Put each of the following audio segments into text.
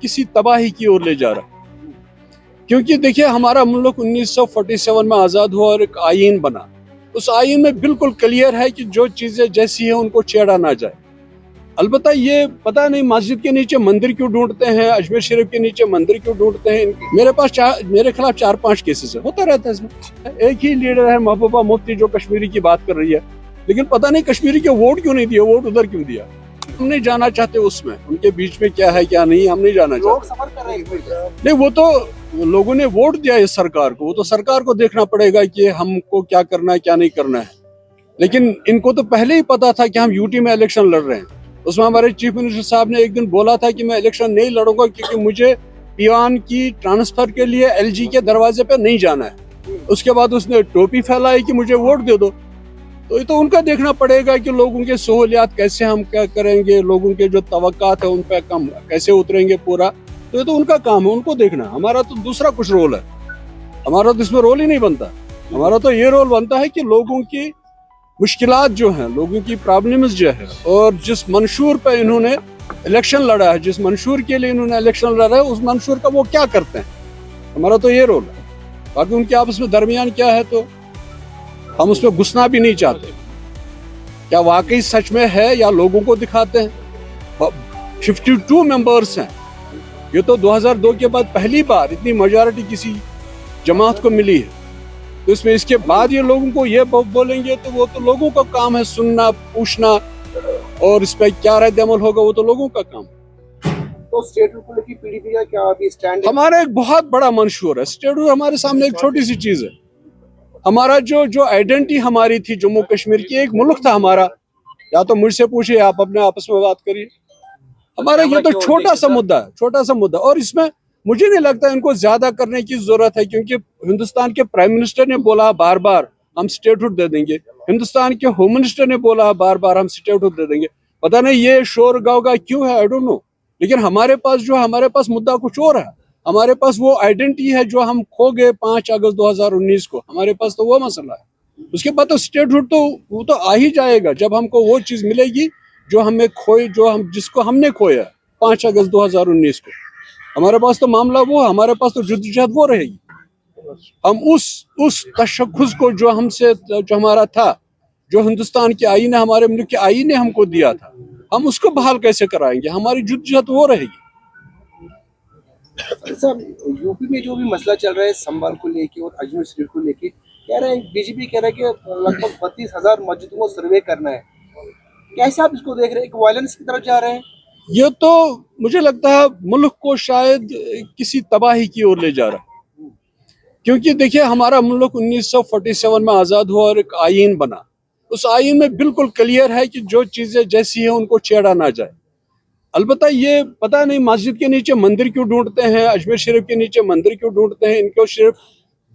किसी तबाही की ओर ले जा रहा है। क्योंकि देखिए हमारा मुल्क 1947 में आज़ाद हुआ और एक आईन बना। उस आईन में बिल्कुल क्लियर है कि जो चीज़ें जैसी हैं उनको छेड़ा ना जाए। अलबत्ता ये पता नहीं मस्जिद के नीचे मंदिर क्यों ढूंढते हैं, अजमेर शरीफ के नीचे मंदिर क्यों ढूंढते हैं। मेरे खिलाफ 4-5 केसेस है, होता रहता है इसमें। एक ही लीडर है महबूबा मुफ्ती जो कश्मीरी की बात कर रही है, लेकिन पता नहीं कश्मीरी के वोट क्यों नहीं दिया, वोट उधर क्यों दिया। हम नहीं जाना चाहते उसमें, उनके बीच में क्या है क्या नहीं, हम नहीं जाना चाहते। नहीं, वो तो लोगों ने वोट दिया इस सरकार को, वो तो सरकार को देखना पड़ेगा कि हमको क्या करना है क्या नहीं करना है। लेकिन इनको तो पहले ही पता था कि हम यूटी में इलेक्शन लड़ रहे हैं। उसमें हमारे चीफ मिनिस्टर साहब ने एक दिन बोला था कि मैं इलेक्शन नहीं लड़ूंगा क्योंकि मुझे पीवान की ट्रांसफर के लिए एलजी के दरवाजे पे नहीं जाना है। उसके बाद उसने टोपी फैलाई कि मुझे वोट दे दो। तो ये तो उनका देखना पड़ेगा कि लोगों के सहूलियात कैसे हम क्या करेंगे, लोगों के जो तवक्कात है उन पर कम कैसे उतरेंगे पूरा। तो ये तो उनका काम है, उनको देखना। हमारा तो दूसरा कुछ रोल है, हमारा तो इसमें रोल ही नहीं बनता। हमारा तो ये रोल बनता है कि लोगों की मुश्किलात जो हैं, लोगों की प्रॉब्लम्स जो है, और जिस मंशूर पे इन्होंने इलेक्शन लड़ा है, जिस मंशूर के लिए इन्होंने इलेक्शन लड़ा है, उस मंशूर का वो क्या करते हैं, हमारा तो ये रोल है। बाकी उनके आपस में दरमियान क्या है तो हम उसमें घुसना भी नहीं चाहते। क्या वाकई सच में है या लोगों को दिखाते हैं। 52 मेंबर्स हैं, ये तो 2002 के बाद पहली बार इतनी मेजॉरिटी किसी जमात को मिली है। तो इसमें इसके बाद ये लोगों को ये बोलेंगे तो वो तो लोगों का काम है सुनना, पूछना, और इस पर क्या रद्द अमल होगा वो तो लोगों का काम। तो स्टेट को लेकर पीडीपी का क्या अभी स्टैंड है? हमारा एक बहुत बड़ा मंशूर है। स्टेट हमारे सामने एक छोटी सी चीज है। हमारा जो आइडेंटिटी हमारी थी जम्मू कश्मीर की, एक मुल्क था हमारा। या तो मुझसे पूछिए, आप अपने आपस में बात करिए। हमारा ये तो छोटा सा मुद्दा है, छोटा सा मुद्दा। और इसमें मुझे नहीं लगता इनको ज्यादा करने की जरूरत है, क्योंकि हिंदुस्तान के प्राइम मिनिस्टर ने बोला बार बार हम स्टेटहुड दे देंगे, हिंदुस्तान के होम मिनिस्टर ने बोला बार बार हम स्टेटहुड दे देंगे। पता नहीं ये शोर गाँव क्यों है, आई डोंट नो। लेकिन हमारे पास मुद्दा कुछ और है। हमारे पास वो आइडेंटिटी है जो हम खो गए 5 अगस्त 2019 को। हमारे पास तो वो मसला है। उसके बाद तो स्टेटहुड तो वो तो आ ही जाएगा जब हमको वो चीज मिलेगी जो हमें खोई, जिसको हमने खोया 5 अगस्त 2019 को। हमारे पास तो मामला वो है, हमारे पास तो जद्दोजहद वो रहेगी। हम उस तशख्खुस को जो हमारा था, जो हिंदुस्तान की आईन ने, हमारे मुल्क की आईन ने हमको दिया था, हम उसको बहाल कैसे कराएंगे। हमारी जद्दोजहद वो रहेगी। सर, यूपी में जो भी मसला चल रहा है संभल को लेके और अजमेर शरीफ को लेके, कह रहे हैं बीजेपी कह रहा है कि लगभग 32,000 मस्जिदों को सर्वे करना है। कैसे आप इसको देख रहे हैं कि वायलेंस की तरफ जा रहे हैं? ये तो मुझे लगता है मुल्क को शायद किसी तबाही की ओर ले जा रहा है। क्योंकि देखिए हमारा मुल्क 1947 में आज़ाद हुआ और एक आईन बना। उस आईन में बिल्कुल क्लियर है कि जो चीज़ें जैसी हैं उनको छेड़ा ना जाए। अलबत्ता ये पता नहीं मस्जिद के नीचे मंदिर क्यों ढूंढते हैं, अजमेर शरीफ के नीचे मंदिर क्यों ढूंढते हैं। इनको सिर्फ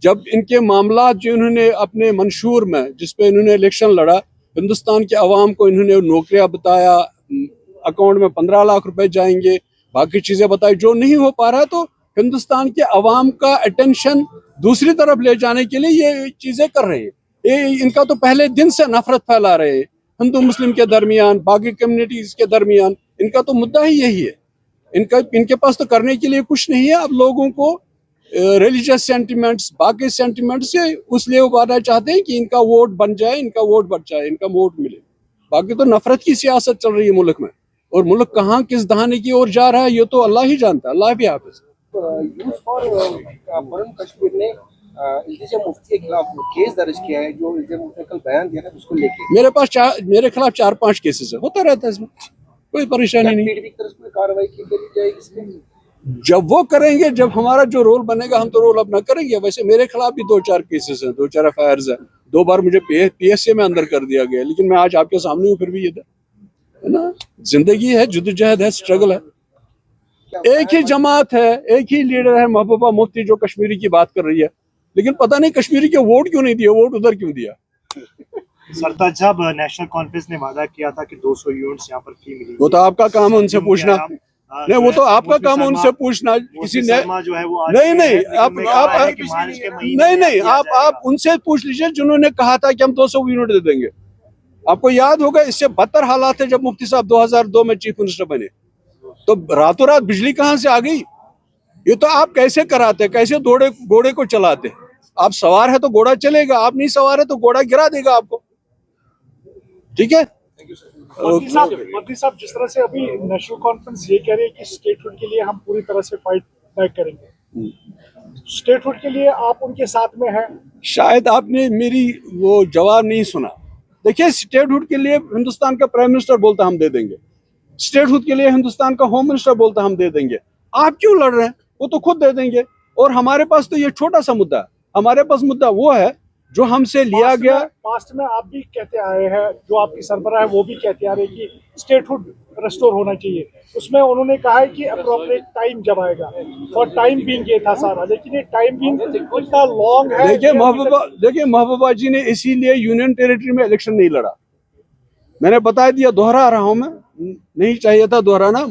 जब इनके मामला जो इन्होंने अपने मंशूर में, जिस पे इन्होंने इलेक्शन लड़ा, हिंदुस्तान के अवाम को इन्होंने नौकरियां बताया, अकाउंट में 15 लाख रुपए जाएंगे, बाकी चीजें बताई, जो नहीं हो पा रहा, तो हिंदुस्तान के अवाम का अटेंशन दूसरी तरफ ले जाने के लिए ये चीजें कर रहे हैं। इनका तो पहले दिन से नफरत फैला रहे हैं हिंदू मुस्लिम के दरमियान, बाकी कम्युनिटीज के दरमियान। इनका तो मुद्दा ही यही है। इनके पास तो करने के लिए कुछ नहीं है। अब लोगों को रिलीजियस सेंटिमेंट्स, बाकी सेंटिमेंट्स से उसलिए उबारना चाहते हैं कि इनका वोट बन जाए, इनका वोट बढ़ जाए, इनका वोट मिले। बाकी तो नफरत की सियासत चल रही है मुल्क में, और मुल्क कहाँ किस दहाने की ओर जा रहा है ये तो अल्लाह ही जानता है। अल्लाह भी हाफिज। यूथ फॉर बरन कश्मीर ने इल्तिजा मुफ्ती के खिलाफ केस दर्ज किया है, जो इल्तिजा मुफ्ती ने कल बयान दिया था उसको लेके। मेरे खिलाफ 4-5 केसेस है, होता रहता है, इसमें कोई परेशानी नहीं। पीडीपी की तरफ से कोई कार्रवाई की जाएगी इसमें? जब वो करेंगे, जब हमारा जो रोल बनेगा हम तो रोल अपना करेंगे। वैसे मेरे खिलाफ भी 2-4 केसेस हैं, 2-4 एफआईआर्स हैं। 2 बार मुझे पीएसए में अंदर कर दिया गया, लेकिन मैं आज आपके सामने हूँ फिर भी। ये है ना, जिंदगी है, जद्दोजहद है, स्ट्रगल है। एक ही जमात है, एक ही लीडर है महबूबा मुफ्ती जो कश्मीरी की बात कर रही है, लेकिन पता नहीं कश्मीरी के वोट क्यों नहीं दिए, वोट उधर क्यों दिया। सरताज साहब, नेशनल कॉन्फ्रेंस ने वादा किया था कि 200 यूनिट्स यहाँ पर फ्री मिलेंगी। वो तो आपका काम है उनसे पूछना। नहीं, वो तो आपका काम है उनसे पूछना। किसी ने जो है वो नहीं आप उनसे पूछ लीजिए जिन्होंने कहा था कि हम 200 यूनिट दे देंगे। आपको याद होगा इससे बदतर हालात है जब मुफ्ती साहब 2002 में चीफ मिनिस्टर बने। تو راتوں رات بجلی کہاں سے آ گئی؟ یہ تو آپ کیسے کراتے، کیسے گھوڑے کو چلاتے؟ آپ سوار ہے تو گھوڑا چلے گا، آپ نہیں سوار ہے تو گھوڑا گرا دے گا آپ کو. ٹھیک ہے. مودی صاحب جس طرح سے ابھی نیشنل کانفرنس یہ کہہ رہی ہے کہ اسٹیٹ ہوڈ کے لیے ہم پوری طرح سے فائٹ بیک کریں گے، اسٹیٹ ہوڈ کے لیے آپ ان کے ساتھ میں ہیں؟ شاید آپ نے میری وہ جواب نہیں سنا. دیکھیے اسٹیٹ ہوڈ کے لیے ہندوستان کا پرائم منسٹر بولتا ہم دے دیں گے، اسٹیٹ ہوڈ کے لیے ہندوستان کا ہوم منسٹر بولتا ہم دے دیں گے. آپ کیوں لڑ رہے ہیں؟ وہ تو خود دے دیں گے. اور ہمارے پاس تو یہ چھوٹا سا مدعا ہے. ہمارے پاس مدعا وہ ہے جو ہم سے لیا گیا. پاسٹ میں آپ بھی کہتے آئے ہیں، جو آپ کی سربراہ ہے وہ بھی کہتے آ رہے کہ اسٹیٹ ہوڈ ریسٹور ہونا چاہیے. اس میں انہوں نے کہا ہے کہ اپروپریٹ ٹائم جب آئے گا، اور ٹائم بینگ یہ تھا سارا، لیکن یہ ٹائم بینگ اتنا لانگ ہے. دیکھیے محبوبہ جی نے اسی لیے یونین ٹیریٹری میں الیکشن نہیں لڑا. میں نے بتا دیا، دوہرا رہا ہوں، میں نہیں چاہیے تھا دوہرانا.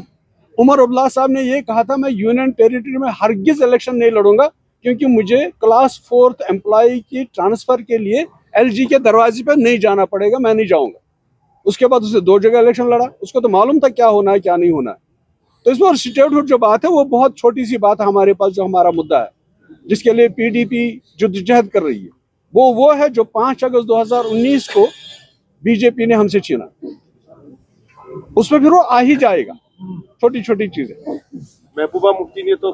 عمر عبداللہ صاحب نے یہ کہا تھا میں یونین ٹیریٹری میں ہرگز الیکشن نہیں لڑوں گا، کیونکہ مجھے کلاس 4 امپلائی کی ٹرانسفر کے لیے ایل جی کے دروازے پہ نہیں جانا پڑے گا، میں نہیں جاؤں گا. اس کے بعد اسے 2 جگہ الیکشن لڑا. اس کو تو معلوم تھا کیا ہونا ہے کیا نہیں ہونا ہے. تو اس میں اسٹیٹ ہوڈ جو بات ہے وہ بہت چھوٹی سی بات ہے ہمارے پاس. جو ہمارا مدعا ہے جس کے لیے پی ڈی پی جدوجہد کر رہی ہے، وہ ہے جو 5 اگست 2019 کو بی جے پی نے ہم سے چھینا. اس میں پھر وہ آ ہی جائے گا، چھوٹی چھوٹی چیزیں. محبوبہ مفتی نے تو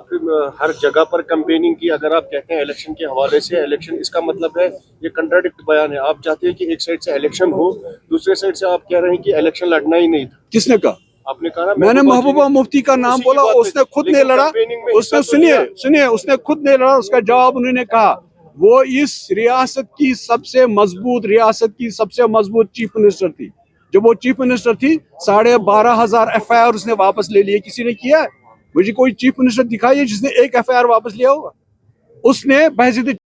ہر جگہ پر کمپیننگ کی. اگر آپ کہتے ہیں الیکشن کے حوالے سے الیکشن، اس کا مطلب ہے یہ کنٹراڈکٹ بیان ہے. آپ چاہتے ہیں کہ ایک سائڈ سے الیکشن ہو، دوسرے سائڈ سے آپ کہہ رہے ہیں کہ الیکشن لڑنا ہی نہیں تھا. کس نے کہا؟ آپ نے کہا میں نے محبوبہ مفتی کا نام بولا، اس نے خود نہیں لڑا. اس نے سنیے اس نے خود نہیں لڑا. اس کا جواب انہوں نے کہا وہ اس ریاست کی سب سے مضبوط چیف منسٹر تھی. جب وہ چیف منسٹر تھی 12,500 ایف آئی آر اس نے واپس لے لیے. کسی نے کیا؟ مجھے کوئی چیف منسٹر دکھائیے جس نے ایک ایف آئی آر واپس لیا ہوگا. اس نے بحثیت